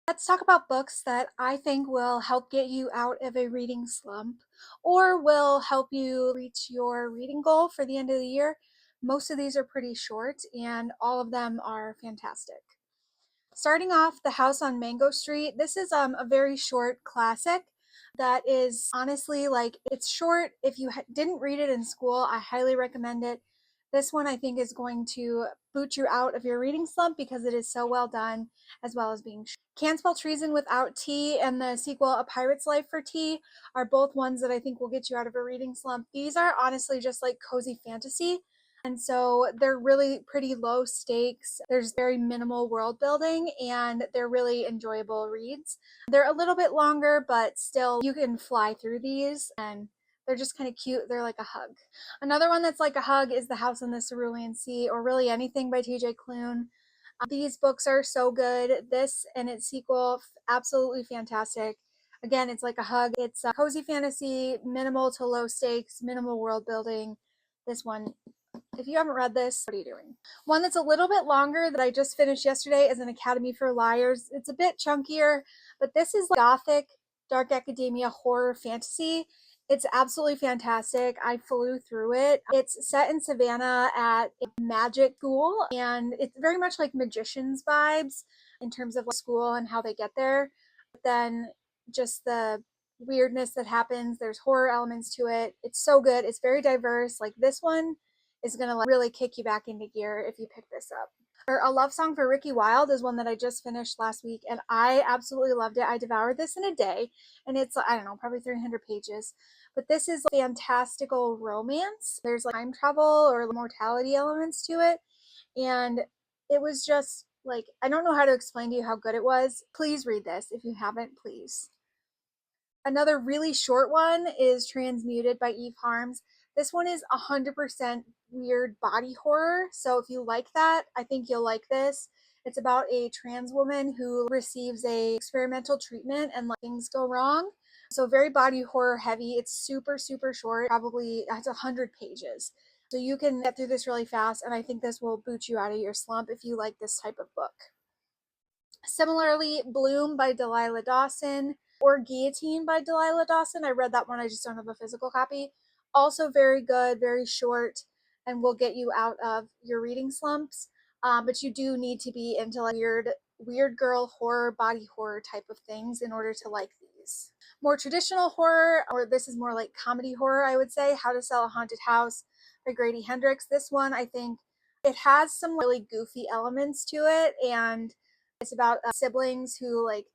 Let's talk about books that I think will help get you out of a reading slump or will help you reach your reading goal for the end of the year. Most of these are pretty short and all of them are fantastic. Starting off, The House on Mango Street. This is a very short classic that is honestly like it's short. If you didn't read it in school, I highly recommend it. This one I think is going to boot you out of your reading slump because it is so well done as well as being short. Can't Spell Treason Without Tea and the sequel A Pirate's Life for Tea are both ones that I think will get you out of a reading slump. These are honestly just like cozy fantasy. And so they're really pretty low stakes. There's very minimal world building and they're really enjoyable reads. They're a little bit longer, but still you can fly through these and they're just kind of cute. They're like a hug. Another one that's like a hug is The House on the Cerulean Sea or really anything by TJ Klune. These books are so good. This and its sequel, absolutely fantastic. Again, it's like a hug. It's a cozy fantasy, minimal to low stakes, minimal world building. This one, if you haven't read this, what are you doing? One that's a little bit longer that I just finished yesterday is An Academy for Liars. It's a bit chunkier, but this is like gothic, dark academia horror fantasy. It's absolutely fantastic. I flew through it. It's set in Savannah at a magic school, and it's very much like magicians vibes in terms of school and how they get there. But then just the weirdness that happens, there's horror elements to it. It's so good. It's very diverse. Like this one is going to really kick you back into gear if you pick this up. Or A Love Song for Ricky Wilde is one that I just finished last week and I absolutely loved it. I devoured this in a day and it's, I don't know, probably 300 pages. But this is fantastical romance. There's like time travel or mortality elements to it. And it was just like, I don't know how to explain to you how good it was. Please read this if you haven't, please. Another really short one is Transmuted by Eve Harms. This one is 100% weird body horror. So if you like that, I think you'll like this. It's about a trans woman who receives a experimental treatment and like, things go wrong. So very body horror heavy. It's super, super short. Probably has 100 pages. So you can get through this really fast. And I think this will boot you out of your slump if you like this type of book. Similarly, Bloom by Delilah Dawson or Guillotine by Delilah Dawson. I read that one, I just don't have a physical copy. Also very good, very short, and will get you out of your reading slumps. But you do need to be into like weird girl horror, body horror type of things in order to like these. More traditional horror, or this is more like comedy horror, I would say, How to Sell a Haunted House by Grady Hendrix. This one, I think it has some really goofy elements to it, and it's about siblings who like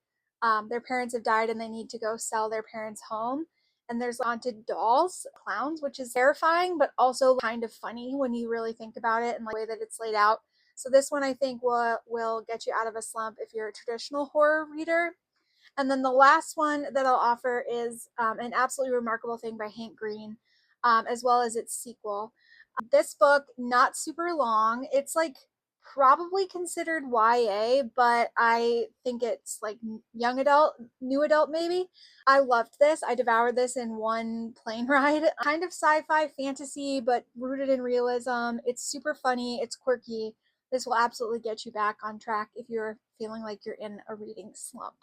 their parents have died and they need to go sell their parents' home. And there's haunted dolls, clowns, which is terrifying, but also kind of funny when you really think about it and like the way that it's laid out. So this one I think will get you out of a slump if you're a traditional horror reader. And then the last one that I'll offer is An Absolutely Remarkable Thing by Hank Green, as well as its sequel. This book, not super long. It's like probably considered YA, but I think it's like young adult, new adult maybe. I loved this. I devoured this in one plane ride. Kind of sci-fi fantasy, but rooted in realism. It's super funny. It's quirky. This will absolutely get you back on track if you're feeling like you're in a reading slump.